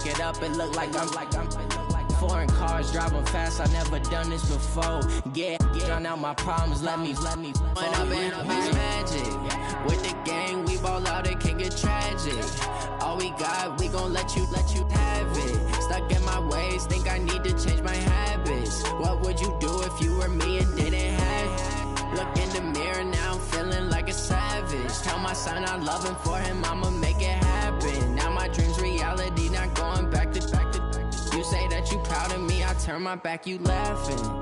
back it up, it look like I'm foreign cars, driving fast, I never done this before. Get on out my problems, let me When I've been magic. With the gang, we ball out, it can get tragic. All we got, we gon' let you have it. Stuck in my ways, think I need to change my habits. What would you do if you were me and didn't have it? Look in the mirror, now I'm feeling like a savage. Tell my son I love him, for him I'ma make it happen. Now my dream's reality, not going back to. You say that you proud of me, I turn my back, you laughing.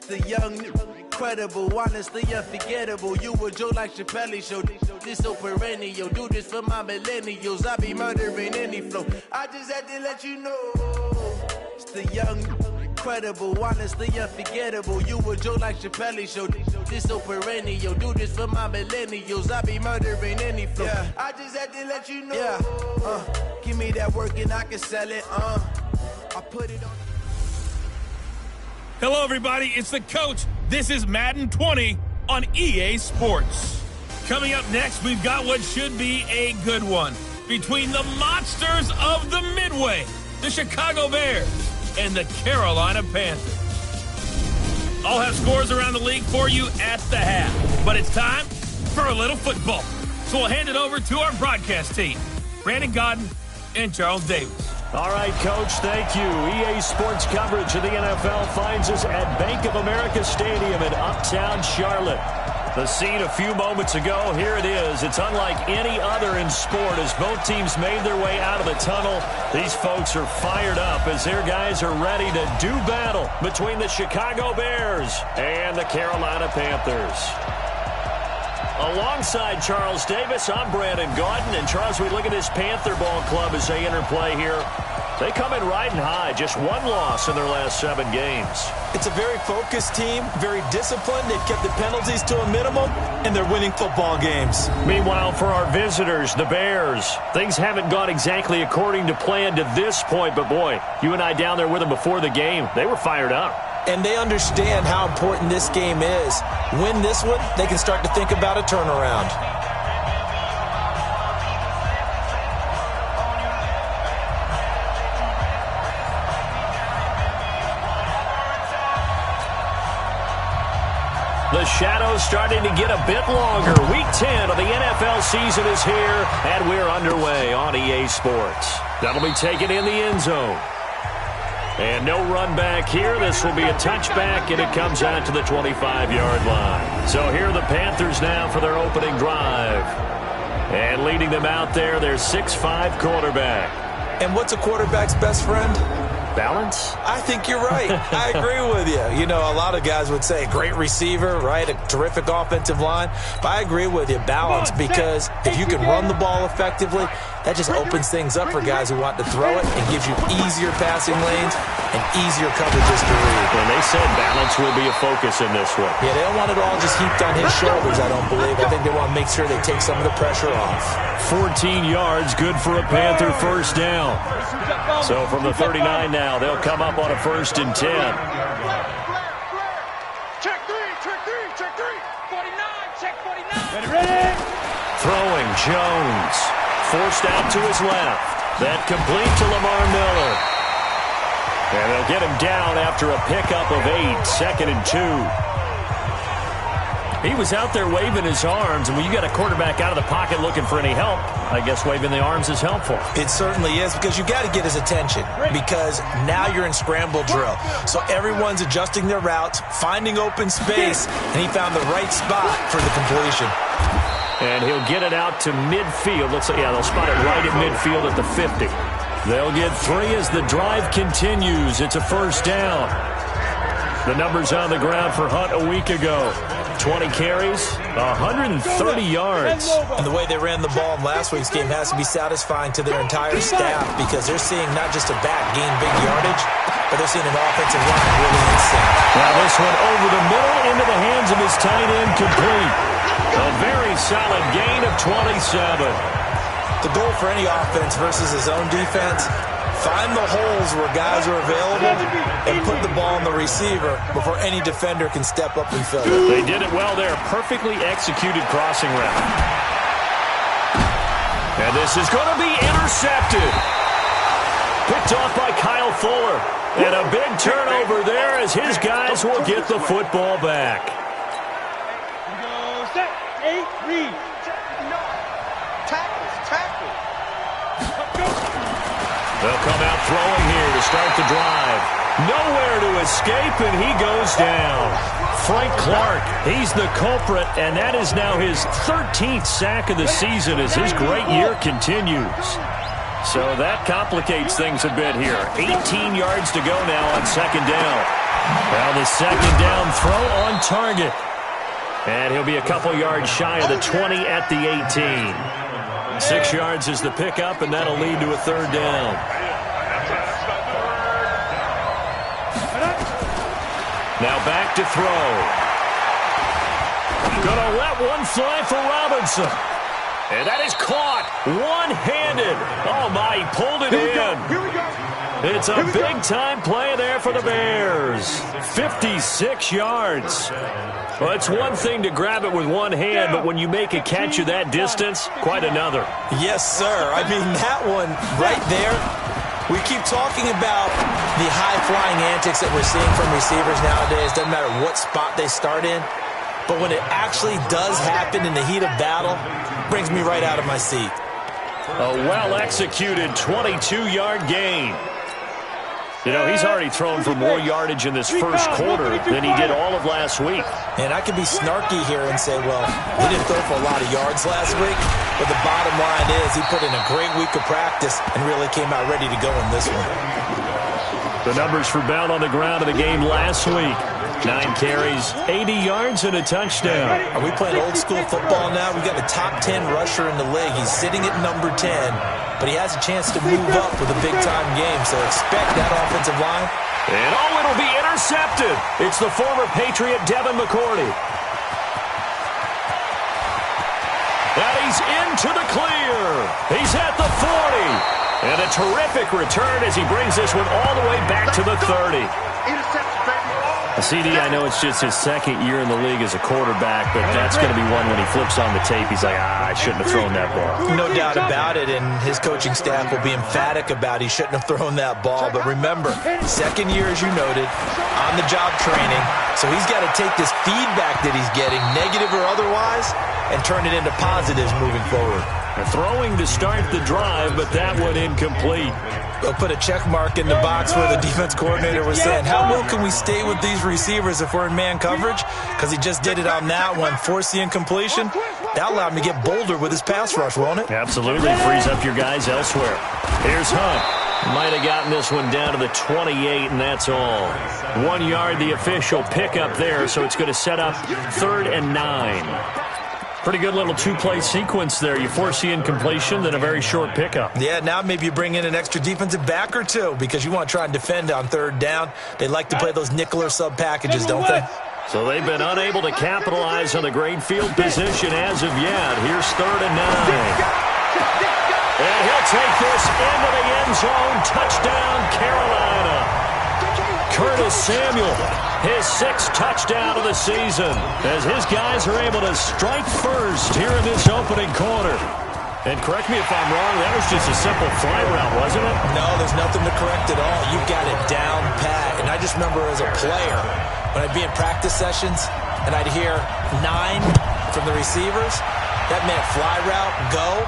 The young, incredible, honestly unforgettable. You a Joe like Chappelle show. This so perennial. Do this for my millennials. I be murdering any flow. I just had to let you know. It's the young, incredible, honestly unforgettable. You a Joe like Chappelle show. This so perennial. Do this for my millennials. I be murdering any flow. Yeah. I just had to let you know. Yeah. Give me that work and I can sell it. I put it on. Hello, everybody. It's the coach. This is Madden 20 on EA Sports. Coming up next, we've got what should be a good one between the monsters of the Midway, the Chicago Bears, and the Carolina Panthers. I'll have scores around the league for you at the half, but it's time for a little football. So we'll hand it over to our broadcast team, Brandon Godden and Charles Davis. All right, Coach, thank you. EA Sports coverage of the NFL finds us at Bank of America Stadium in Uptown Charlotte. The scene a few moments ago, here it is. It's unlike any other in sport as both teams made their way out of the tunnel. These folks are fired up as their guys are ready to do battle between the Chicago Bears and the Carolina Panthers. Alongside Charles Davis, I'm Brandon Godden. And Charles, we look at this Panther ball club as they interplay here. They come in riding high, just one loss in their last 7 games. It's a very focused team, very disciplined. They've kept the penalties to a minimum, and they're winning football games. Meanwhile, for our visitors, the Bears, things haven't gone exactly according to plan to this point. But, boy, you and I down there with them before the game, they were fired up. And they understand how important this game is. Win this one, they can start to think about a turnaround. The shadow's starting to get a bit longer. Week 10 of the NFL season is here, and we're underway on EA Sports. That'll be taken in the end zone. And no run back here. This will be a touchback, and it comes out to the 25-yard line. So here are the Panthers now for their opening drive. And leading them out there, their 6'5" quarterback. And what's a quarterback's best friend? Balance? I think you're right. I agree with you. You know, a lot of guys would say great receiver, right? A terrific offensive line. But I agree with you. Balance, because if you can run the ball effectively, that just opens things up for guys who want to throw it and gives you easier passing lanes and easier coverages to read. And they said balance will be a focus in this one. Yeah, they don't want it all just heaped on his shoulders, I don't believe. I think they want to make sure they take some of the pressure off. 14 yards, good for a Panther first down. So from the 39 now, they'll come up on a 1st and 10. Check three, 49, check 49. Ready. Throwing, Jones. Forced out to his left. That complete to Lamar Miller. And they'll get him down after a pickup of 8, 2nd and 2. He was out there waving his arms, and when you got a quarterback out of the pocket looking for any help, I guess waving the arms is helpful. It certainly is, because you got to get his attention, because now you're in scramble drill. So everyone's adjusting their routes, finding open space, and he found the right spot for the completion. And he'll get it out to midfield. Looks like, yeah, they'll spot it right at midfield at the 50. They'll get 3 as the drive continues. It's a 1st down. The numbers on the ground for Hunt a week ago. 20 carries, 130 yards. And the way they ran the ball in last week's game has to be satisfying to their entire staff because they're seeing not just a back gain big yardage, but they're seeing an offensive line really insane. Now this one over the middle into the hands of his tight end, complete. A very solid gain of 27. The goal for any offense versus his own defense, find the holes where guys are available and put the ball on the receiver before any defender can step up and fill it. They did it well there. Perfectly executed crossing route. And this is going to be intercepted. Picked off by Kyle Fuller. And a big turnover there as his guys will get the football back. Set, 8, read. They'll come out throwing here to start the drive. Nowhere to escape, and he goes down. Frank Clark, he's the culprit, and that is now his 13th sack of the season as his great year continues. So that complicates things a bit here. 18 yards to go now on second down. Well, the second down throw on target. And he'll be a couple yards shy of the 20 at the 18. 6 yards is the pickup, and that'll lead to a third down. Now back to throw. Gonna let one fly for Robinson. And that is caught one-handed. Oh, my, he pulled it in. It's a big-time play there for the Bears. 56 yards. Well, it's one thing to grab it with one hand, but when you make a catch of that distance, quite another. Yes, sir. I mean, that one right there, we keep talking about the high-flying antics that we're seeing from receivers nowadays. Doesn't matter what spot they start in. But when it actually does happen in the heat of battle, it brings me right out of my seat. A well-executed 22-yard gain. You know, he's already thrown for more yardage in this first quarter than he did all of last week. And I could be snarky here and say, well, he didn't throw for a lot of yards last week, but the bottom line is he put in a great week of practice and really came out ready to go in this one. The numbers for Bell on the ground in the game last week. 9 carries, 80 yards, and a touchdown. Are we playing old school football now? We've got the top 10 rusher in the league. He's sitting at number 10, but he has a chance to move up with a big-time game, so expect that offensive line. And oh, it'll be intercepted. It's the former Patriot Devin McCourty. And he's into the clear. He's at the 40. And a terrific return as he brings this one all the way back to the 30. Interception, baby. CD, I know it's just his second year in the league as a quarterback, but that's going to be one when he flips on the tape. He's like, I shouldn't have thrown that ball. No doubt about it, and his coaching staff will be emphatic about he shouldn't have thrown that ball. But remember, second year, as you noted, on-the-job training, so he's got to take this feedback that he's getting, negative or otherwise, and turn it into positives moving forward. Throwing to start the drive, but that one incomplete. They'll put a check mark in the box where the defense coordinator was saying, how well can we stay with these receivers if we're in man coverage? Because he just did it on that one, force the incompletion. That allowed him to get bolder with his pass rush, won't it? Absolutely. Frees up your guys elsewhere. Here's Hunt. Might have gotten this one down to the 28, and that's all. 1 yard, the official pickup there, so it's going to set up 3rd and 9. Pretty good little two-play sequence there. You force the incompletion, then a very short pickup. Yeah, now maybe you bring in an extra defensive back or two because you want to try and defend on 3rd down. They like to play those nickel or sub packages, don't they? So they've been unable to capitalize on the great field position as of yet. Here's 3rd and 9. And he'll take this into the end zone. Touchdown, Carolina. Curtis Samuel, his 6th touchdown of the season, as his guys are able to strike first here in this opening quarter. And correct me if I'm wrong, that was just a simple fly route, wasn't it? No, there's nothing to correct at all. You've got it down pat. And I just remember as a player, when I'd be in practice sessions, and I'd hear 9 from the receivers, that meant fly route, go,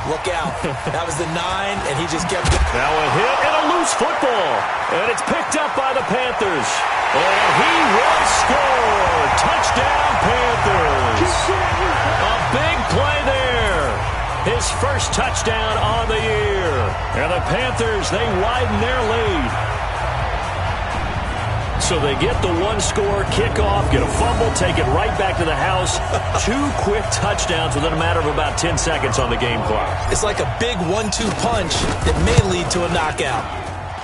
look out. That was the 9, and he just kept it. Now a hit and a loose football. And it's picked up by the Panthers. And he will score. Touchdown, Panthers. A big play there. His first touchdown on the year. And the Panthers, they widen their lead. So they get the one-score kickoff, get a fumble, take it right back to the house. 2 quick touchdowns within a matter of about 10 seconds on the game clock. It's like a big 1-2 punch that may lead to a knockout.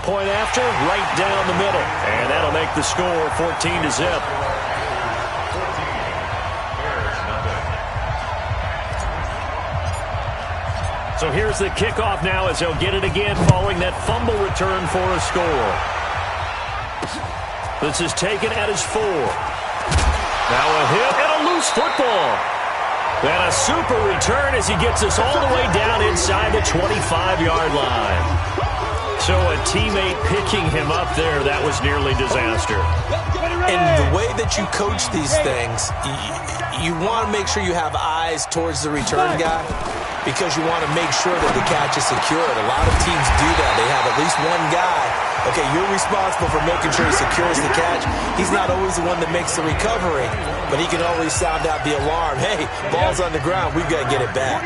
Point after, right down the middle. And that'll make the score 14-0. So here's the kickoff now as they'll get it again following that fumble return for a score. This is taken at his 4. Now a hit and a loose football. And a super return as he gets us all the way down inside the 25-yard line. So a teammate picking him up there, that was nearly disaster. And the way that you coach these things, you want to make sure you have eyes towards the return guy because you want to make sure that the catch is secured. A lot of teams do that. They have at least one guy. Okay, you're responsible for making sure he secures the catch. He's not always the one that makes the recovery, but he can always sound out the alarm. Hey, ball's on the ground. We've got to get it back.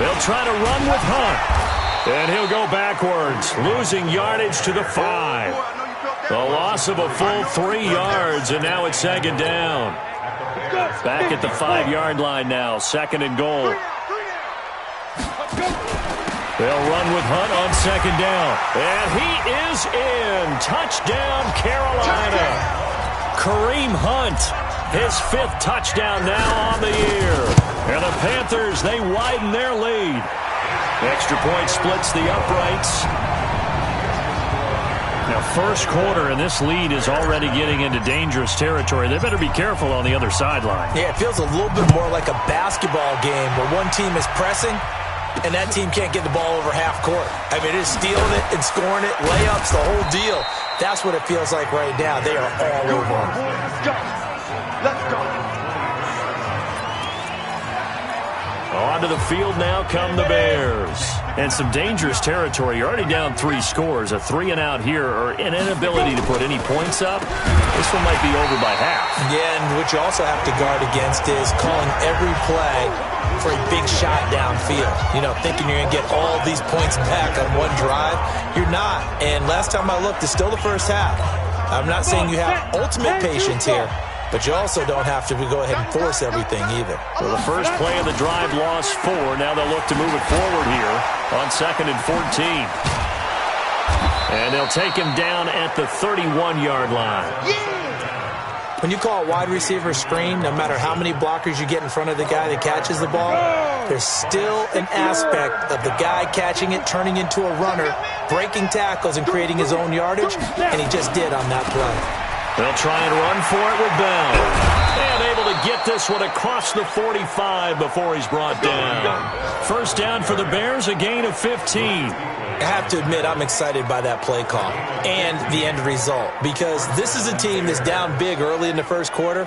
They'll try to run with Hunt. And he'll go backwards, losing yardage to the 5. A loss of a full 3 yards, and now it's second down. Back at the 5-yard line now, second and goal. They'll run with Hunt on second down. And he is in. Touchdown, Carolina. Kareem Hunt, his 5th touchdown now on the year. And the Panthers, they widen their lead. Extra point splits the uprights. Now, first quarter, and this lead is already getting into dangerous territory. They better be careful on the other sideline. Yeah, it feels a little bit more like a basketball game where one team is pressing and that team can't get the ball over half court. I mean, it is stealing it and scoring it, layups, the whole deal. That's what it feels like right now. They are all over. Let's go. Onto the field now come the Bears. And some dangerous territory. You're already down 3 scores. A 3-and-out here or an inability to put any points up. This one might be over by half. Yeah, and what you also have to guard against is calling every play for a big shot downfield. You know, thinking you're going to get all these points back on one drive. You're not. And last time I looked, it's still the first half. I'm not saying you have ultimate patience here, but you also don't have to go ahead and force everything either. So the first play of the drive lost 4. Now they'll look to move it forward here on second and 14. And they'll take him down at the 31-yard line. When you call a wide receiver screen, no matter how many blockers you get in front of the guy that catches the ball, there's still an aspect of the guy catching it, turning into a runner, breaking tackles and creating his own yardage, and he just did on that play. They'll try and run for it with Bell. And able to get this one across the 45 before he's brought down. First down for the Bears, a gain of 15. I have to admit, I'm excited by that play call and the end result because this is a team that's down big early in the first quarter,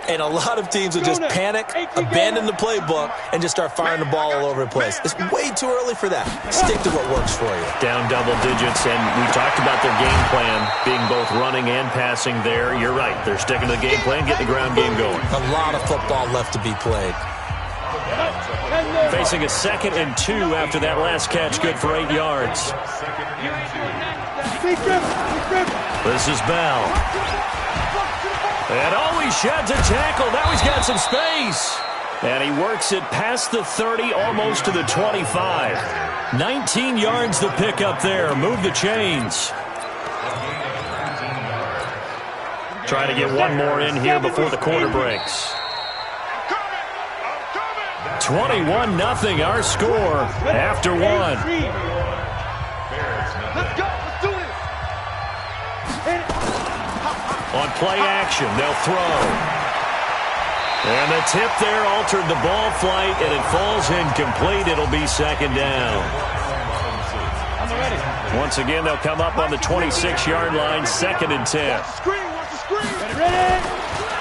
and a lot of teams will just panic, abandon the playbook, and just start firing the ball all over the place. It's way too early for that. Stick to what works for you. Down double digits, and we talked about their game plan being both running and passing there. You're right. They're sticking to the game plan, getting the ground game going. A lot of football left to be played. Facing a 2nd and 2 after that last catch, good for 8 yards. This is Bell. And he sheds a tackle. Now he's got some space. And he works it past the 30, almost to the 25. 19 yards to pick up there. Move the chains. Trying to get one more in here before the quarter breaks. 21-0 our score after 1. Let's go. Let's do this. On play action, they'll throw. And the tip there altered the ball flight, and it falls incomplete. It'll be second down. Once again, they'll come up on the 26-yard line, 2nd and 10.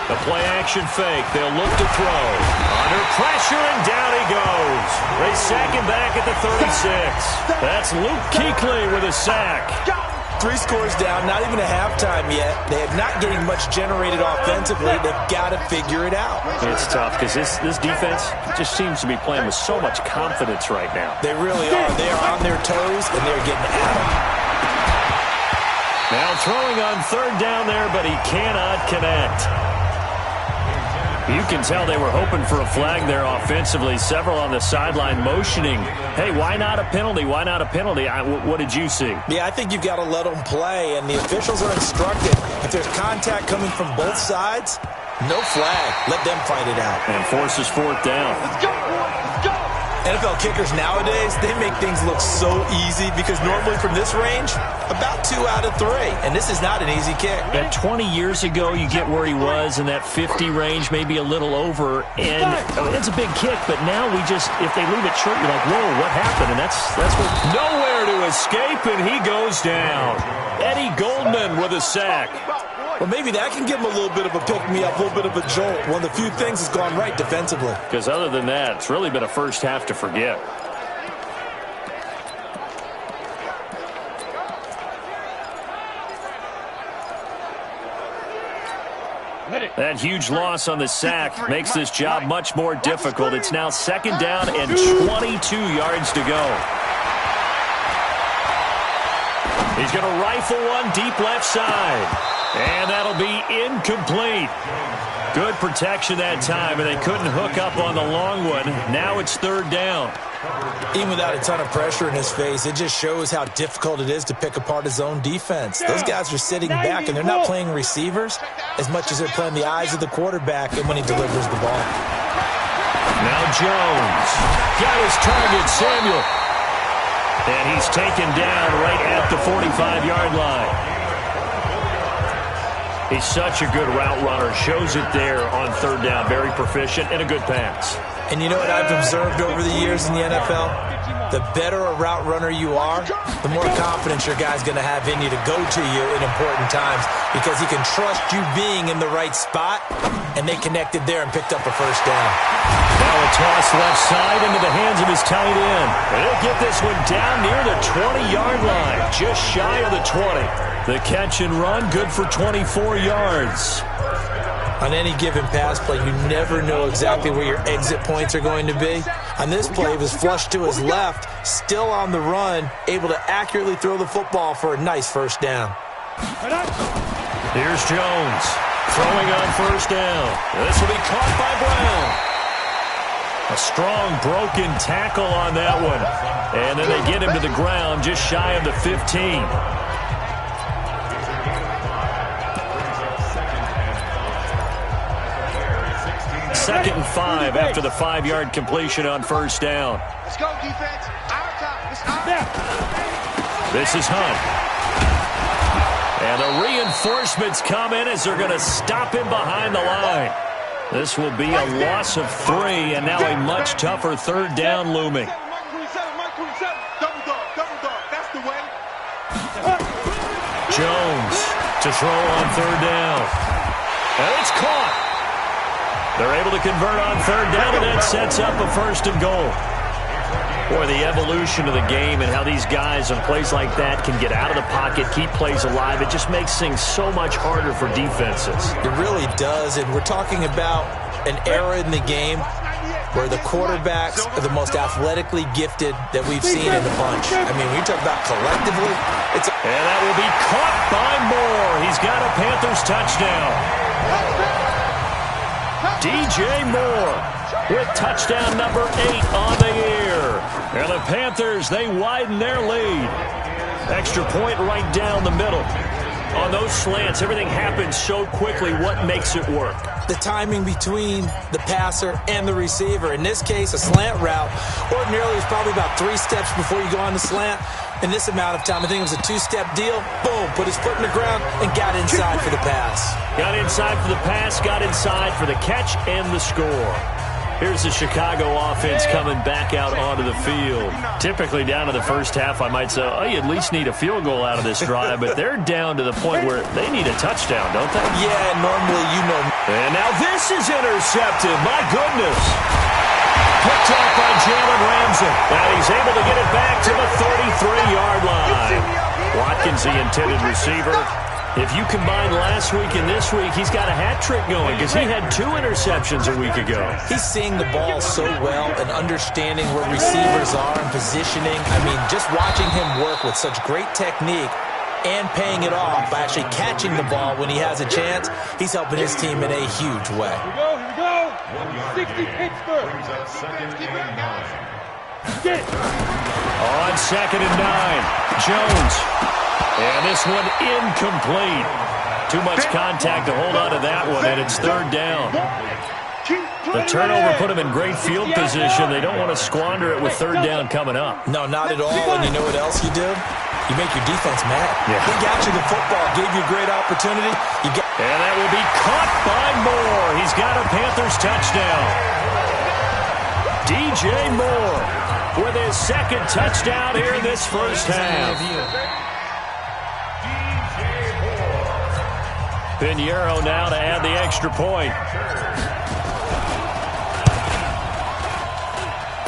The play-action fake. They'll look to throw. Under pressure, and down he goes. They sack him back at the 36. That's Luke Kuechly with a sack. 3 scores down, not even a halftime yet. They are not getting much generated offensively. They've got to figure it out. It's tough because this defense just seems to be playing with so much confidence right now. They really are. They are on their toes, and they're getting at them. Now throwing on 3rd down there, but he cannot connect. You can tell they were hoping for a flag there offensively. Several on the sideline motioning, hey, why not a penalty? Why not a penalty? What did you see? Yeah, I think you've got to let them play, and the officials are instructed. If there's contact coming from both sides, no flag. Let them fight it out. And forces 4th down. Let's go, boys. Let's go. NFL kickers nowadays, they make things look so easy because normally from this range, about 2 out of 3. And this is not an easy kick. That 20 years ago, you get where he was in that 50 range, maybe a little over. And it's a big kick, but now we just, if they leave it short, you're like, whoa, what happened? And that's what... Nowhere to escape, and he goes down. Eddie Goldman with a sack. Well, maybe that can give him a little bit of a pick-me-up, a little bit of a jolt. One of the few things that's gone right defensively. Because other than that, it's really been a first half to forget. That huge loss on the sack makes this job much more difficult. It's now 2nd down and 22 yards to go. He's going to rifle one deep left side. And that'll be incomplete. Good protection that time, and they couldn't hook up on the long one. Now it's 3rd down. Even without a ton of pressure in his face, it just shows how difficult it is to pick apart his own defense. Those guys are sitting back, and they're not playing receivers as much as they're playing the eyes of the quarterback and when he delivers the ball. Now Jones. Got his target, Samuel. And he's taken down right at the 45-yard line. He's such a good route runner. Shows it there on 3rd down. Very proficient and a good pass. And you know what I've observed over the years in the NFL? The better a route runner you are, the more confidence your guy's going to have in you to go to you in important times because he can trust you being in the right spot, and they connected there and picked up a 1st down. Now a toss left side into the hands of his tight end. And he'll get this one down near the 20-yard line, just shy of the 20. The catch and run, good for 24 yards. On any given pass play, you never know exactly where your exit points are going to be. On this play, he was flushed to his left, still on the run, able to accurately throw the football for a nice 1st down. Here's Jones, throwing on 1st down. This will be caught by Brown. A strong broken tackle on that one. And then they get him to the ground just shy of the 15. 2nd and 5 after the 5-yard completion on 1st down. Let's go, defense. Our time. It's our time. This is Hunt. And the reinforcements come in as they're going to stop him behind the line. This will be a loss of 3, and now a much tougher 3rd down looming. Jones to throw on 3rd down. And it's caught. They're able to convert on 3rd down, and that sets up a 1st and goal. Boy, the evolution of the game and how these guys on plays like that can get out of the pocket, keep plays alive, it just makes things so much harder for defenses. It really does, and we're talking about an era in the game where the quarterbacks are the most athletically gifted that we've seen in the bunch. I mean, when you talk about collectively, it's... And that will be caught by Moore. He's got a Panthers touchdown. DJ Moore with touchdown number 8 on the year. And the Panthers, they widen their lead. Extra point right down the middle. On those slants, everything happens so quickly. What makes it work? The timing between the passer and the receiver. In this case, a slant route ordinarily is probably about 3 steps before you go on the slant. In this amount of time, I think it was a 2-step deal. Boom, put his foot in the ground and got inside for the pass. Got inside for the pass, got inside for the catch and the score. Here's the Chicago offense coming back out onto the field. Typically down to the first half, I might say, oh, you at least need a field goal out of this drive, but they're down to the point where they need a touchdown, don't they? Yeah, normally, you know. And now this is intercepted. My goodness. Picked off by Jalen Ramsey. And he's able to get it back to the 33-yard line. Watkins, the intended receiver. If you combine last week and this week, he's got a hat trick going because he had 2 interceptions a week ago. He's seeing the ball so well and understanding where receivers are and positioning. I mean, just watching him work with such great technique and paying it off by actually catching the ball when he has a chance, he's helping his team in a huge way. Here we go. 60 Pittsburgh. Get it. On 2nd and 9, Jones. And this one incomplete. Too much contact to hold on to that one, and it's 3rd down. The turnover put him in great field position. They don't want to squander it with 3rd down coming up. No, not at all. And you know what else you do? You make your defense mad. Yeah. He got you the football, gave you a great opportunity. And that will be caught by Moore. He's got a Panthers touchdown. DJ Moore with his 2nd touchdown here in this first half. Pinheiro now to add the extra point.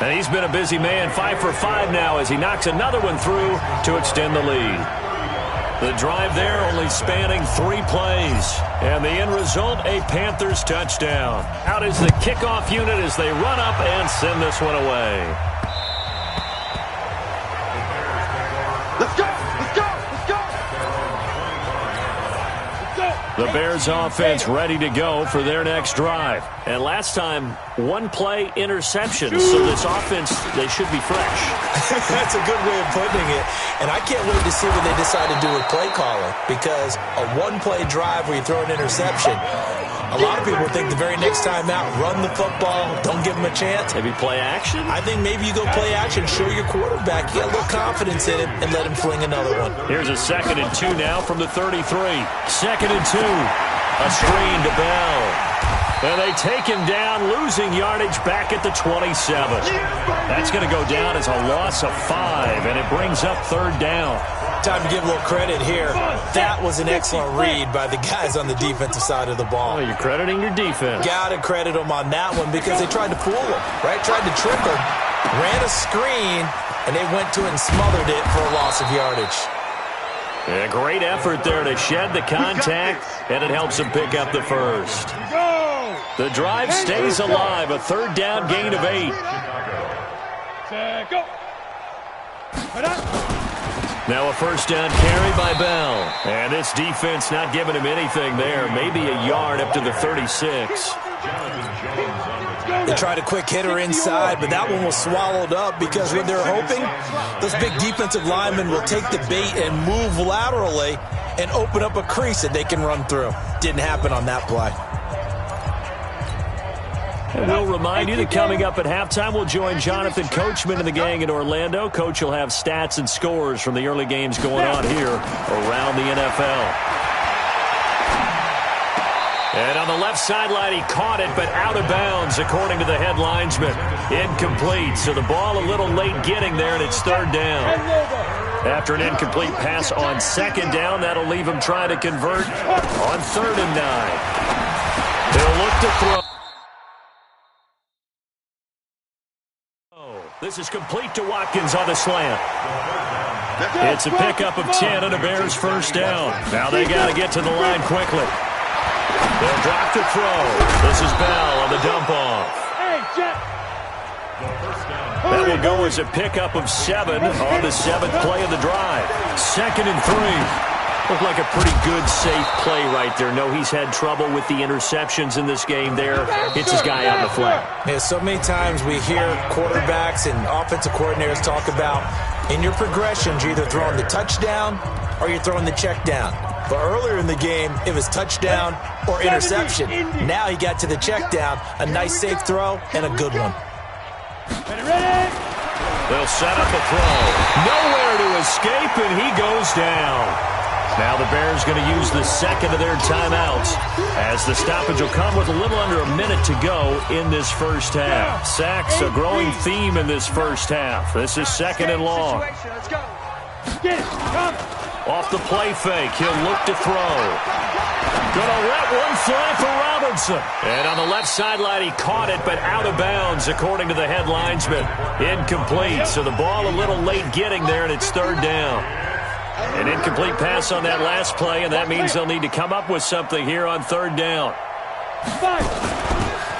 And he's been a busy man, 5 for 5 now as he knocks another one through to extend the lead. The drive there only spanning 3 plays. And the end result, a Panthers touchdown. Out is the kickoff unit as they run up and send this one away. Let's go. Let's go. Let's go. The Bears offense ready to go for their next drive. And last time, 1-play interception. So this offense, they should be fresh. That's a good way of putting it. And I can't wait to see what they decide to do with play calling. Because a 1-play drive where you throw an interception, a lot of people think the very next time out, run the football, don't give them a chance. Maybe play action? I think maybe you go play action, show your quarterback, you got a little confidence in him, and let him fling another one. Here's a 2nd and 2 now from the 33. 2nd and 2. A screen to Bell. And they take him down, losing yardage back at the 27. That's going to go down as a loss of 5, and it brings up 3rd down. Time to give a little credit here. That was an excellent read by the guys on the defensive side of the ball. Well, you're crediting your defense. Got to credit them on that one because they tried to fool him, right? Tried to trick him, ran a screen, and they went to it and smothered it for a loss of yardage. A great effort there to shed the contact, and it helps them pick up the first. The drive stays alive, a 3rd down gain of 8. Go. Now a 1st down carry by Bell. And this defense not giving him anything there. Maybe a yard up to the 36. They tried a quick hitter inside, but that one was swallowed up because what they're hoping, those big defensive linemen will take the bait and move laterally and open up a crease that they can run through. Didn't happen on that play. And we'll remind you that coming up at halftime, we'll join Jonathan Coachman and the gang in Orlando. Coach will have stats and scores from the early games going on here around the NFL. And on the left sideline, he caught it, but out of bounds, according to the head linesman. Incomplete, so the ball a little late getting there, and it's 3rd down. After an incomplete pass on 2nd down, that'll leave him trying to convert on 3rd and 9. They'll look to throw. This is complete to Watkins on the slant. It's a pickup of 10 and a Bears 1st down. Now they got to get to the line quickly. They'll drop to throw. This is Bell on the dump off. That will go as a pickup of 7 on the 7th play of the drive. 2nd and 3. Looked like a pretty good, safe play right there. No, he's had trouble with the interceptions in this game there. Hits his guy on the flat. Yeah, so many times we hear quarterbacks and offensive coordinators talk about in your progressions, you're either throwing the touchdown or you're throwing the check down. But earlier in the game, it was touchdown or interception. Now he got to the check down, a nice safe throw, and a good one. They'll set up a throw. Nowhere to escape, and he goes down. Now the Bears going to use the 2nd of their timeouts as the stoppage will come with a little under a minute to go in this first half. Sacks, a growing theme in this first half. This is 2nd and long. Off the play fake, he'll look to throw. Gonna let one fly for Robinson. And on the left sideline, he caught it, but out of bounds, according to the head linesman. Incomplete, so the ball a little late getting there, and it's 3rd down. An incomplete pass on that last play, and that means they'll need to come up with something here on third down.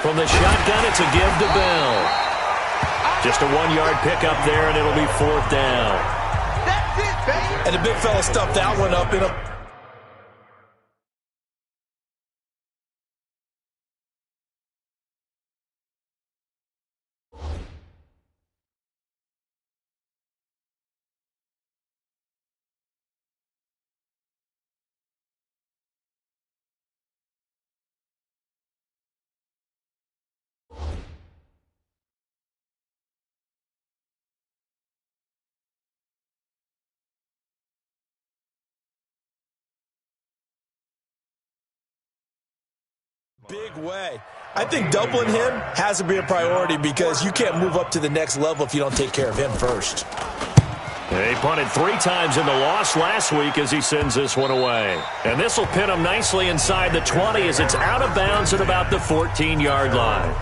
From the shotgun, it's a give to Bell. Just a 1-yard pickup there, and it'll be fourth down. That's it, baby. And the big fella stuffed that one up in a... big way. I think doubling him has to be a priority because you can't move up to the next level if you don't take care of him first. He punted 3 times in the loss last week as he sends this one away. And this will pin him nicely inside the 20 as it's out of bounds at about the 14-yard line.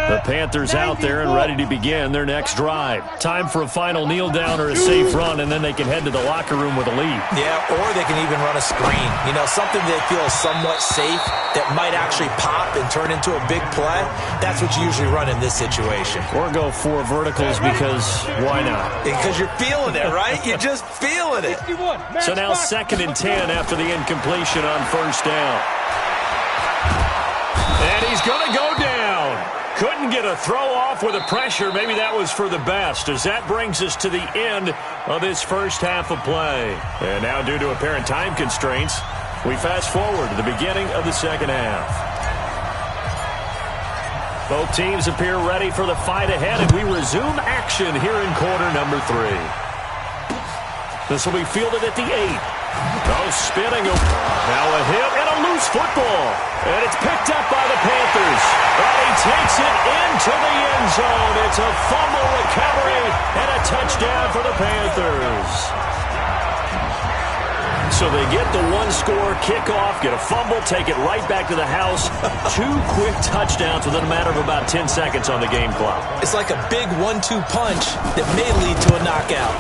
The Panthers out there and ready to begin their next drive. Time for a final kneel down or a safe run, and then they can head to the locker room with a lead. Yeah, or they can even run a screen. You know, something they feel is somewhat safe that might actually pop and turn into a big play. That's what you usually run in this situation. Or go 4 verticals because why not? Because you're feeling it, right? You're just feeling it. So now 2nd and 10 after the incompletion on first down. And he's going to go down. Couldn't get a throw off with the pressure. Maybe that was for the best, as that brings us to the end of this first half of play. And now, due to apparent time constraints, we fast forward to the beginning of the second half. Both teams appear ready for the fight ahead, and we resume action here in quarter number 3. This will be fielded at the 8. Oh, spinning. Now a hit and a loose football. And it's picked up by the Panthers. And he takes it into the end zone. It's a fumble recovery and a touchdown for the Panthers. So they get the 1-score kickoff, get a fumble, take it right back to the house. 2 quick touchdowns within a matter of about 10 seconds on the game clock. It's like a big 1-2 punch that may lead to a knockout.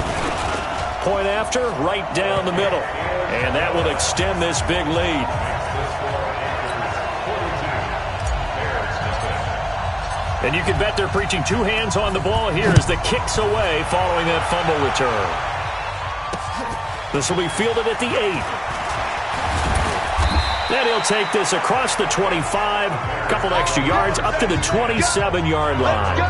Point after, right down the middle. And that will extend this big lead. And you can bet they're preaching 2 hands on the ball here as the kick's away following that fumble return. This will be fielded at the 8. And he'll take this across the 25, a couple extra yards up to the 27-yard line.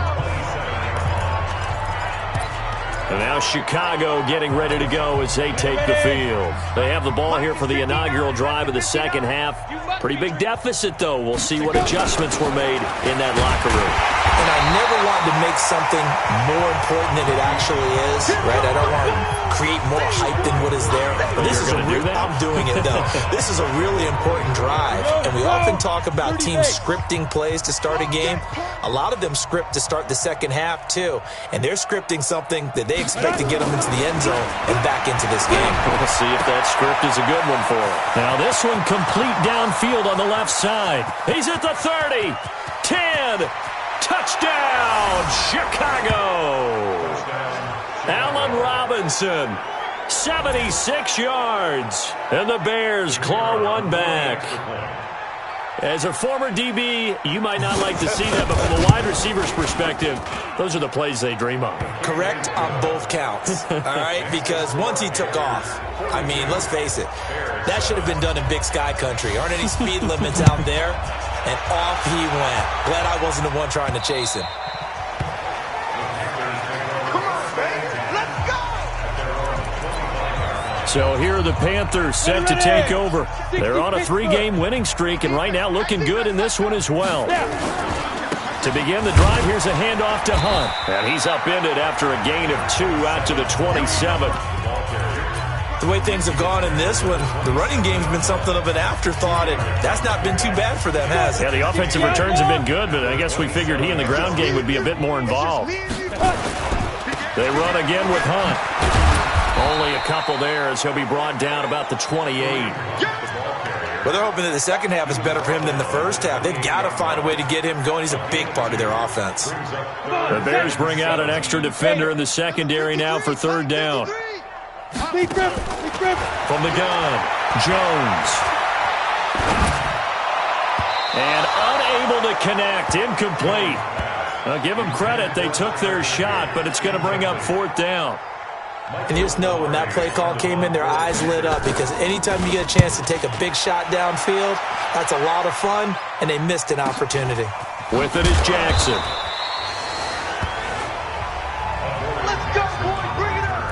And now Chicago getting ready to go as they take the field. They have the ball here for the inaugural drive of the second half. Pretty big deficit, though. We'll see what adjustments were made in that locker room. And I never want to make something more important than it actually is, right? I don't want to create more hype than what is there. But this is I'm doing it, though. This is a really important drive. And we often talk about teams scripting plays to start a game. A lot of them script to start the second half, too. And they're scripting something that they expect to get them into the end zone and back into this game. We'll see if that script is a good one for them. Now this one complete downfield on the left side. He's at the 30, 10, touchdown, Chicago. Allen Robinson, 76 yards, and the Bears claw one back. As a former DB, you might not like to see that, but from a wide receiver's perspective, those are the plays they dream of. Correct on both counts, all right? Because once he took off, I mean, let's face it, that should have been done in Big Sky Country. Aren't any speed limits out there? And off he went. Glad I wasn't the one trying to chase him. So here are the Panthers set to take over. They're on a 3-game winning streak, and right now looking good in this one as well. To begin the drive, here's a handoff to Hunt. And he's upended after a gain of 2 out to the 27. The way things have gone in this one, the running game's been something of an afterthought, and that's not been too bad for them, has it? Yeah, the offensive returns have been good, but I guess we figured he in the ground game would be a bit more involved. They run again with Hunt. Only a couple there as he'll be brought down about the 28. Well, they're hoping that the second half is better for him than the first half. They've got to find a way to get him going. He's a big part of their offense. The Bears bring out an extra defender in the secondary now for third down. From the gun, Jones. And unable to connect, incomplete. Now give them credit, they took their shot, but it's going to bring up fourth down. And you just know when that play call came in, their eyes lit up, because anytime you get a chance to take a big shot downfield, that's a lot of fun, and they missed an opportunity. With it is Jackson. Let's go, boy. Bring it up.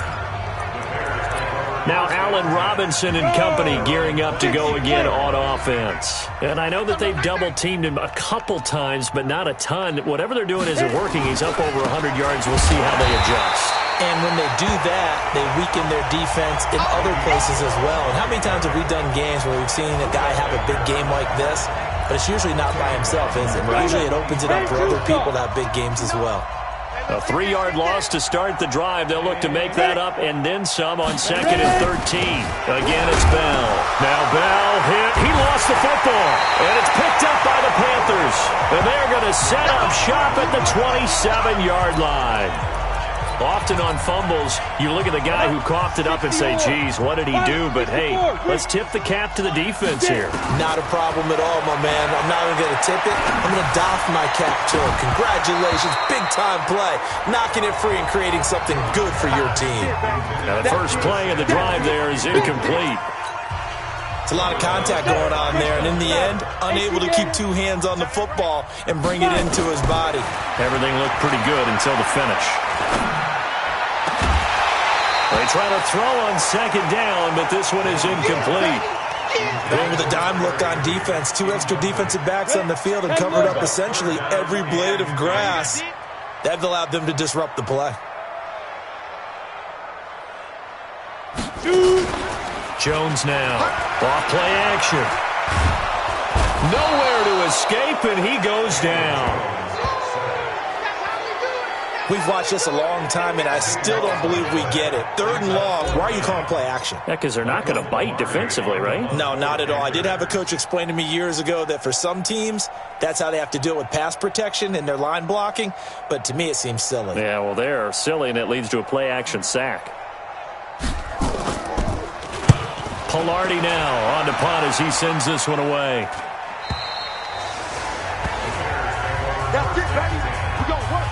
Now Allen Robinson and company gearing up to go again on offense. And I know that they've double-teamed him a couple times, but not a ton. Whatever they're doing isn't working. He's up over 100 yards. We'll see how they adjust. And when they do that, they weaken their defense in other places as well. And how many times have we done games where we've seen a guy have a big game like this, but it's usually not by himself, is it? Usually it opens it up for other people to have big games as well. A 3-yard loss to start the drive. They'll look to make that up and then some on 2nd and 13. Again, it's Bell. Now Bell hit. He lost the football. And it's picked up by the Panthers. And they're going to set up shop at the 27-yard line. Often on fumbles, you look at the guy who coughed it up and say, geez, what did he do? But, hey, let's tip the cap to the defense here. Not a problem at all, my man. I'm not even going to tip it. I'm going to doff my cap to him. Congratulations. Big-time play. Knocking it free and creating something good for your team. Now, the first play of the drive there is incomplete. It's a lot of contact going on there, and in the end, unable to keep two hands on the football and bring it into his body. Everything looked pretty good until the finish. They try to throw on 2nd down, but this one is incomplete. Going with a dime look on defense. 2 extra defensive backs on the field and covered up essentially every blade of grass. That allowed them to disrupt the play. Jones now. Off play action. Nowhere to escape, and he goes down. We've watched this a long time, and I still don't believe we get it. 3rd and long. Why are you calling play action? Yeah, because they're not going to bite defensively, right? No, not at all. I did have a coach explain to me years ago that for some teams, that's how they have to deal with pass protection and their line blocking. But to me, it seems silly. Yeah, well, they're silly, and it leads to a play action sack. Pilardi now on to punt as he sends this one away. Now get ready. We're going to work.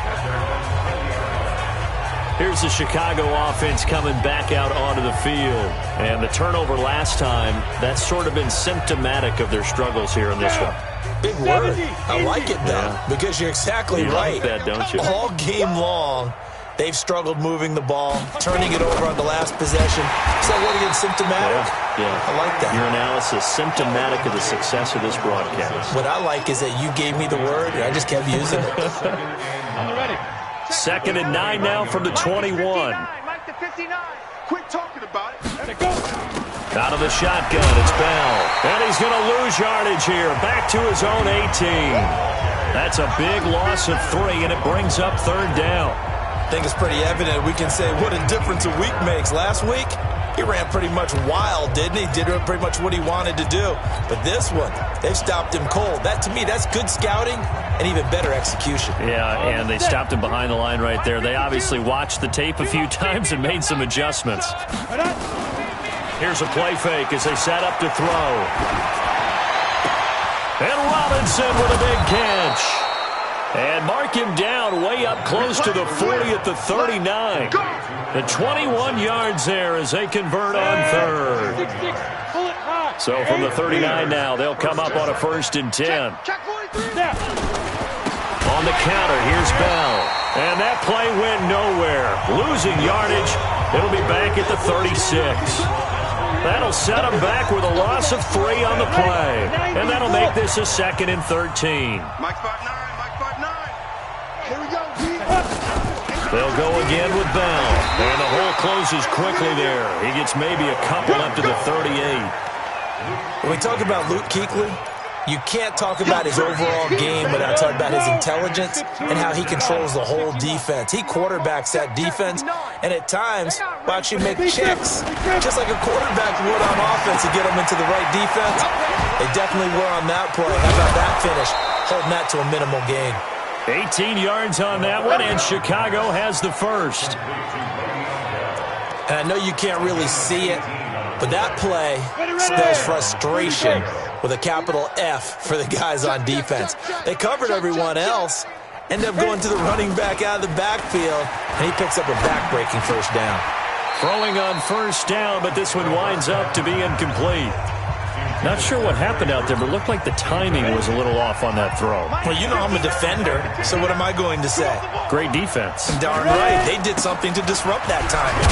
Here's the Chicago offense coming back out onto the field. And the turnover last time, that's sort of been symptomatic of their struggles here in this one. Big word. I like it, though, because you're exactly right. Like that, don't you? All game long, they've struggled moving the ball, turning it over on the last possession. Is that what again, symptomatic? Yeah. I like that. Your analysis, symptomatic of the success of this broadcast. What I like is that you gave me the word, and I just kept using it. I'm ready. 2nd and 9 now from the 21. Mike the 59. Quit talking about it. Let it go. Out of the shotgun, it's Bell. And he's going to lose yardage here. Back to his own 18. That's a big loss of 3, and it brings up 3rd down. I think it's pretty evident. We can say what a difference a week makes. Last week, he ran pretty much wild, didn't he? Did pretty much what he wanted to do. But this one, they've stopped him cold. That, to me, that's good scouting and even better execution. Yeah, and they stopped him behind the line right there. They obviously watched the tape a few times and made some adjustments. Here's a play fake as they set up to throw. And Robinson with a big catch. And mark him down way up close to the 40 at the 39. The 21 yards there as they convert on 3rd. So from the 39 now, they'll come up on a 1st and 10. On the counter, here's Bell. And that play went nowhere. Losing yardage. It'll be back at the 36. That'll set them back with a loss of 3 on the play. And that'll make this a 2nd and 13. Mike 5'9". Here we go. They'll go again with Bell. And the hole closes quickly there. He gets maybe a couple up to the 38. When we talk about Luke Kuechly, you can't talk about his overall game without talking about his intelligence and how he controls the whole defense. He quarterbacks that defense, and at times will actually make checks, just like a quarterback would on offense, to get them into the right defense. They definitely were on that play. How about that finish? Holding that to a minimal gain. 18 yards on that one, and Chicago has the first. And I know you can't really see it, but that play spells frustration with a capital F for the guys on defense. They covered everyone else, ended up going to the running back out of the backfield, and he picks up a back-breaking first down. Throwing on first down, but this one winds up to be incomplete. Not sure what happened out there, but it looked like the timing was a little off on that throw. Well, you know I'm a defender, so what am I going to say? Great defense. Darn right. They did something to disrupt that timing.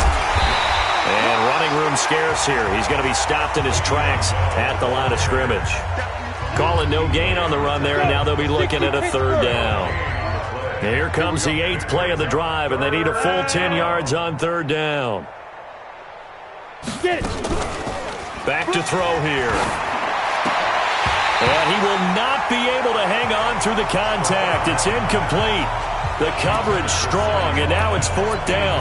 And running room scarce here. He's going to be stopped in his tracks at the line of scrimmage. Calling no gain on the run there, and now they'll be looking at a third down. Here comes the 8th play of the drive, and they need a full 10 yards on third down. Back to throw here. And he will not be able to hang on through the contact. It's incomplete. The coverage strong, and now it's 4th down.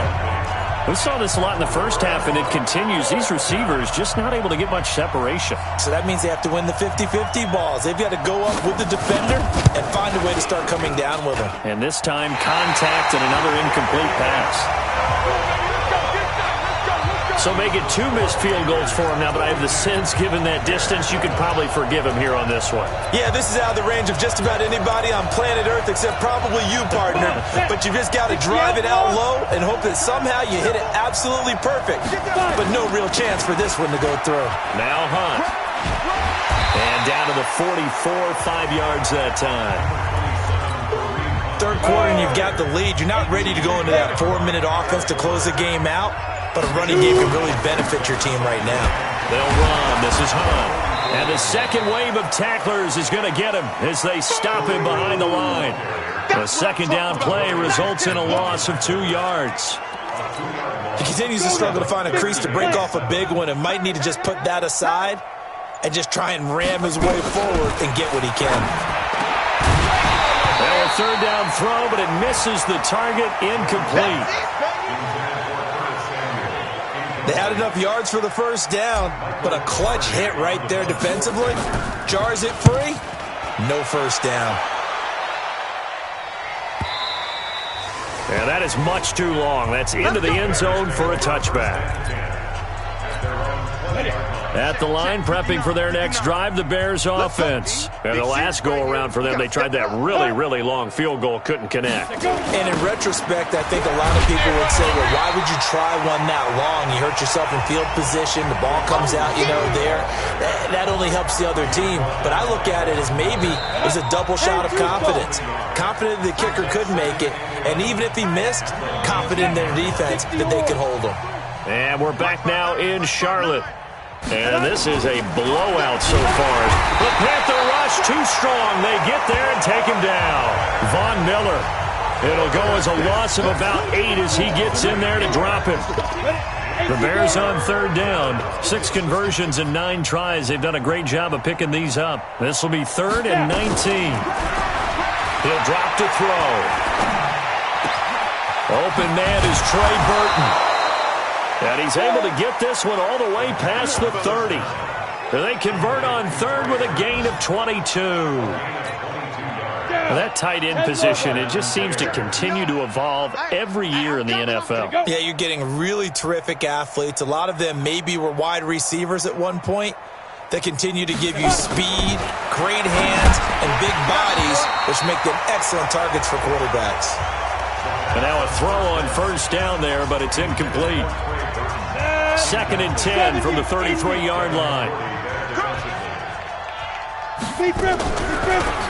We saw this a lot in the first half, and it continues. These receivers just not able to get much separation. So that means they have to win the 50-50 balls. They've got to go up with the defender and find a way to start coming down with them. And this time, contact and another incomplete pass. So make it 2 missed field goals for him now, but I have the sense, given that distance, you could probably forgive him here on this one. Yeah, this is out of the range of just about anybody on planet Earth except probably you, partner. But you just got to drive it out low and hope that somehow you hit it absolutely perfect. But no real chance for this one to go through. Now Hunt. And down to the 44, 5 yards that time. Third quarter and you've got the lead. You're not ready to go into that 4-minute offense to close the game out. But a running game can really benefit your team right now. They'll run. This is Hunt. And the second wave of tacklers is going to get him as they stop him behind the line. The second down play results in a loss of 2 yards. He continues to struggle to find a crease to break off a big one and might need to just put that aside and just try and ram his way forward and get what he can. Well, a third down throw, but it misses the target. Incomplete. They had enough yards for the first down, but a clutch hit right there defensively. Jars it free. No first down. Yeah, that is much too long. That's into the end zone for a touchback. At the line, prepping for their next drive, the Bears offense. And the last go-around for them, they tried that really, really long field goal, couldn't connect. And in retrospect, I think a lot of people would say, well, why would you try one that long? You hurt yourself in field position, the ball comes out, there. That only helps the other team. But I look at it as maybe it was a double shot of confidence. Confident the kicker could make it, and even if he missed, confident in their defense that they could hold him. And we're back now in Charlotte. And this is a blowout so far. The Panther rush too strong. They get there and take him down. Von Miller. It'll go as a loss of about 8 as he gets in there to drop him. The Bears on third down. 6 conversions and 9 tries. They've done a great job of picking these up. This will be 3rd and 19. He'll drop to throw. Open man is Trey Burton. And he's able to get this one all the way past the 30. And they convert on third with a gain of 22. Well, that tight end position, it just seems to continue to evolve every year in the NFL. Yeah, you're getting really terrific athletes. A lot of them maybe were wide receivers at one point. They continue to give you speed, great hands, and big bodies, which make them excellent targets for quarterbacks. And now a throw on first down there, but it's incomplete. 2nd and 10 from the 33-yard line.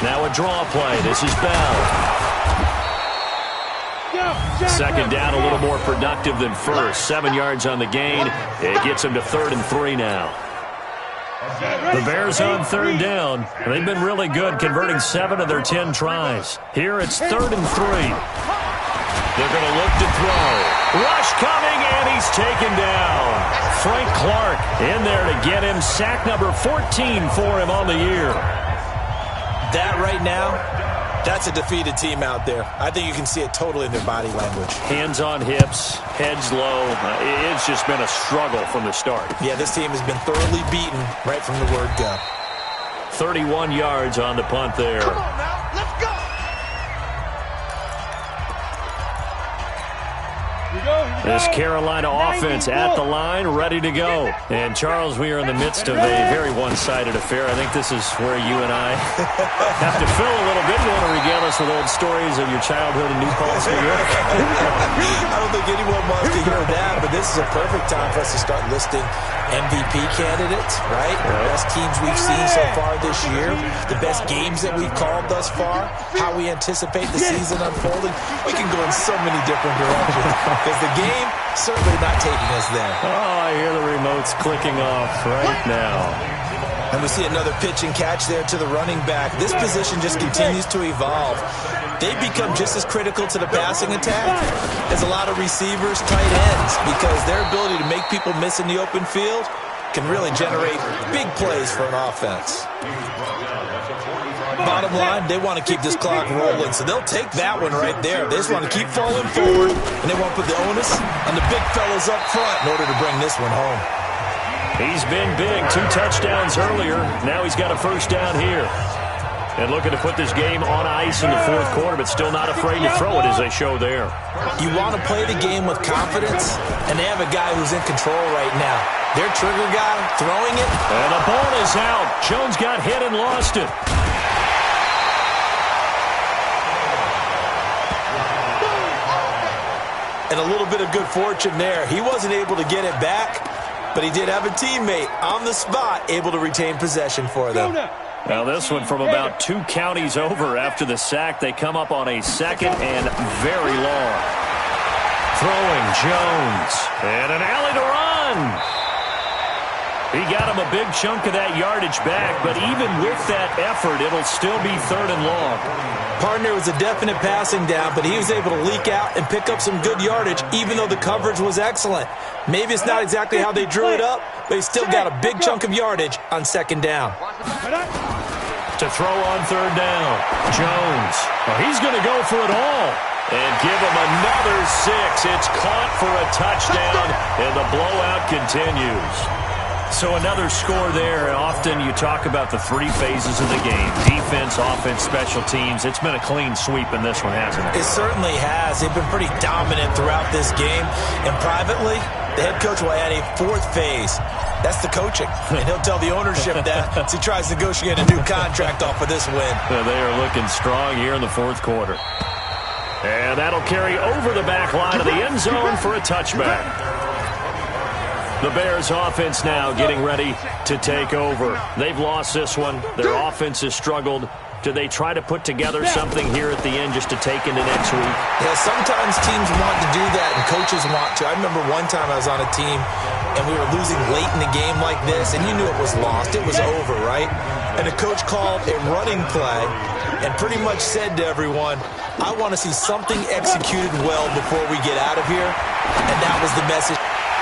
Now a draw play. This is Bell. 2nd down, a little more productive than first. 7 yards on the gain. It gets him to 3rd and 3 now. The Bears on third down. They've been really good, converting 7 of their 10 tries. Here it's 3rd and 3. They're going to look to throw. Rush coming, and he's taken down. Frank Clark in there to get him. Sack number 14 for him on the year. That right now, that's a defeated team out there. I think you can see it totally in their body language. Hands on hips, heads low. It's just been a struggle from the start. Yeah, this team has been thoroughly beaten right from the word go. 31 yards on the punt there. Come on now, let's go. This Carolina offense at the line, ready to go. And, Charles, we are in the midst of a very one-sided affair. I think this is where you and I have to fill a little bit. You want to regale us with old stories of your childhood in New Paltz, New York? I don't think anyone wants to hear that, but this is a perfect time for us to start listing MVP candidates, right? The best teams we've seen so far this year, the best games that we've called thus far, how we anticipate the season unfolding. We can go in so many different directions because the game certainly not taking us there. Oh, I hear the remotes clicking off right now. And we see another pitch and catch there to the running back. This position just continues to evolve. They become just as critical to the passing attack as a lot of receivers, tight ends, because their ability to make people miss in the open field can really generate big plays for an offense. Bottom line, they want to keep this clock rolling, so they'll take that one right there. They just want to keep falling forward, and they want to put the onus on the big fellas up front in order to bring this one home. He's been big. 2 touchdowns earlier. Now he's got a first down here. And looking to put this game on ice in the fourth quarter, but still not afraid to throw it as they show there. You want to play the game with confidence, and they have a guy who's in control right now. Their trigger guy throwing it. And the ball is out. Jones got hit and lost it. And a little bit of good fortune there. He wasn't able to get it back, but he did have a teammate on the spot able to retain possession for them. Now this one from about 2 counties over after the sack. They come up on a second and very long. Throwing Jones. And an alley to run. He got him a big chunk of that yardage back, but even with that effort, it'll still be 3rd and long. Partner was a definite passing down, but he was able to leak out and pick up some good yardage, even though the coverage was excellent. Maybe it's not exactly how they drew it up, but he still got a big chunk of yardage on 2nd down. To throw on 3rd down, Jones. Well, he's going to go for it all and give him another 6. It's caught for a touchdown, and the blowout continues. So another score there. Often you talk about the 3 phases of the game: defense, offense, special teams. It's been a clean sweep in this one, hasn't it? It certainly has. They've been pretty dominant throughout this game. And privately, the head coach will add a 4th phase. That's the coaching. And he'll tell the ownership that as he tries to negotiate a new contract off of this win. They are looking strong here in the 4th quarter. And that'll carry over the back line of the end zone for a touchback. The Bears offense now getting ready to take over. They've lost this one. Their offense has struggled. Do they try to put together something here at the end just to take into next week? Yeah, sometimes teams want to do that and coaches want to. I remember one time I was on a team and we were losing late in the game like this, and you knew it was lost. It was over, right? And the coach called a running play and pretty much said to everyone, I want to see something executed well before we get out of here. And that was the message.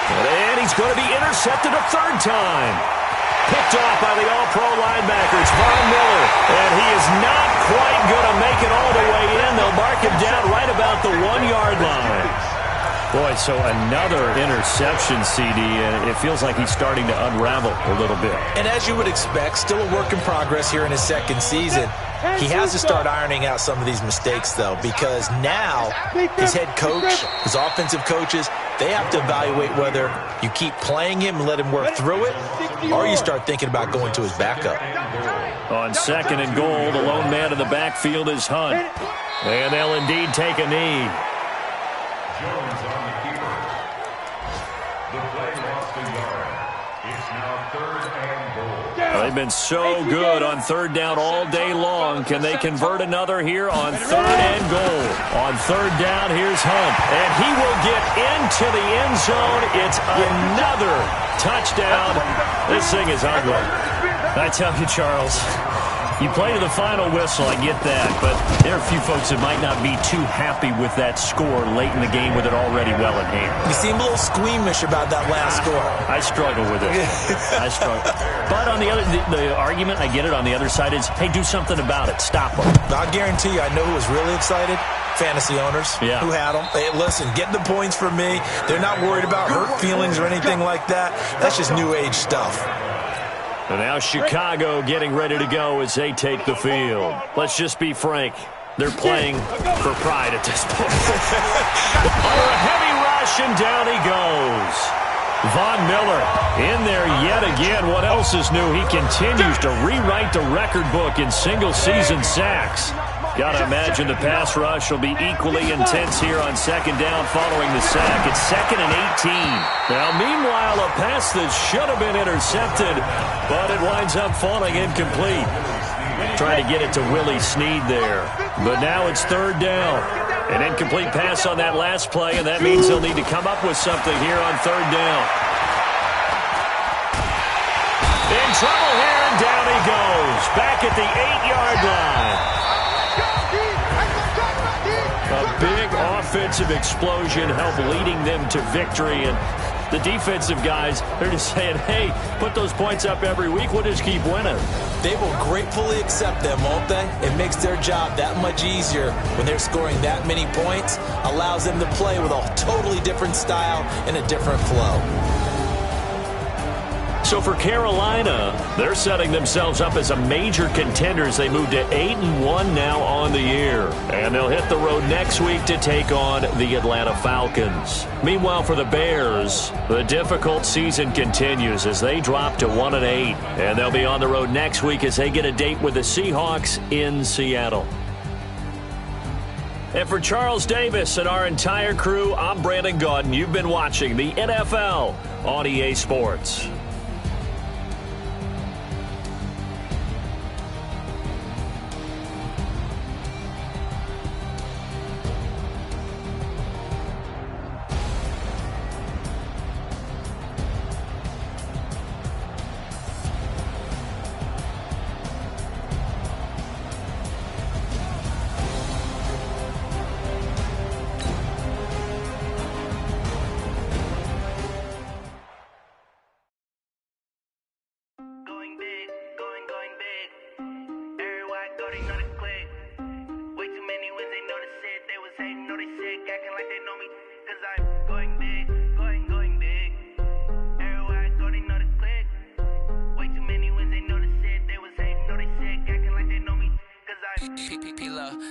And he's going to be intercepted a 3rd time. Picked off by the all-pro linebacker. It's Von Miller. And he is not quite going to make it all the way in. They'll mark him down right about the 1-yard line. Boy, so another interception, CD, and it feels like he's starting to unravel a little bit. And as you would expect, still a work in progress here in his 2nd season. He has to start ironing out some of these mistakes, though, because now his head coach, his offensive coaches, they have to evaluate whether you keep playing him and let him work through it, or you start thinking about going to his backup. On 2nd and goal, the lone man in the backfield is Hunt. And they'll indeed take a knee. Jones on the keeper. The play lost a yard. It's now 3rd and goal. They've been so good on 3rd down all day long. Can they convert another here on 3rd and goal? On 3rd down, here's Hunt. And he will get into the end zone. It's another touchdown. This thing is ugly. I tell you, Charles, you play to the final whistle, I get that, but there are a few folks that might not be too happy with that score late in the game with it already well in hand. You seem a little squeamish about that last score. I struggle with it. I struggle. But on the other, the argument, I get it, on the other side is, hey, do something about it. Stop them. I guarantee you, I know who was really excited. Fantasy owners who had them. Hey, listen, get the points for me. They're not worried about hurt feelings or anything like that. That's just new age stuff. And now Chicago getting ready to go as they take the field. Let's just be frank. They're playing for pride at this point. Under a heavy rush, and down he goes. Von Miller in there yet again. What else is new? He continues to rewrite the record book in single-season sacks. Got to imagine the pass rush will be equally intense here on second down following the sack. It's 2nd and 18. Now, meanwhile, a pass that should have been intercepted, but it winds up falling incomplete. Trying to get it to Willie Snead there. But now it's 3rd down. An incomplete pass on that last play, and that means they'll need to come up with something here on 3rd down. In trouble here, and down he goes. Back at the 8-yard line. A big offensive explosion helped leading them to victory, and the defensive guys, they're just saying, hey, put those points up every week, we'll just keep winning. They will gratefully accept them, won't they? It makes their job that much easier when they're scoring that many points, allows them to play with a totally different style and a different flow. So for Carolina, they're setting themselves up as a major contender as they move to 8-1 now on the year. And they'll hit the road next week to take on the Atlanta Falcons. Meanwhile, for the Bears, the difficult season continues as they drop to 1-8. And they'll be on the road next week as they get a date with the Seahawks in Seattle. And for Charles Davis and our entire crew, I'm Brandon Gaudin. You've been watching the NFL on EA Sports.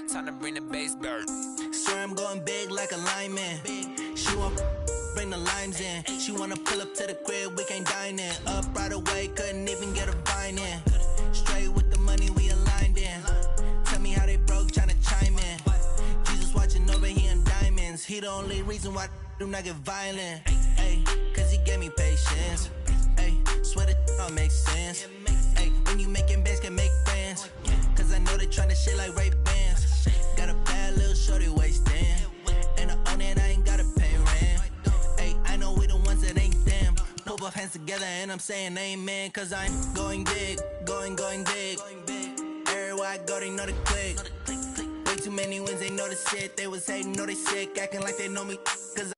Time to bring the bass back. Swear I'm going big like a lineman. She won't bring the limes in. She wanna pull up to the crib, we can't dine in. Up right away, couldn't even get a vine in. Straight with the money, we aligned in. Tell me how they broke, tryna chime in. Jesus watching over, he in diamonds. He the only reason why I do not get violent. Ay, cause he gave me patience. Ay, swear that all makes sense. Ay, when you making bands, can make friends. Cause I know they tryna shit like Ray Bans. Got a bad little shorty wasting. And I own it, I ain't gotta pay rent. Ay, I know we the ones that ain't them. Pull both hands together and I'm saying amen. Cause I'm going big, going big. Everywhere I go, they know the click. Way too many wins, they know the shit. They was hating, know they sick, acting like they know me. Cause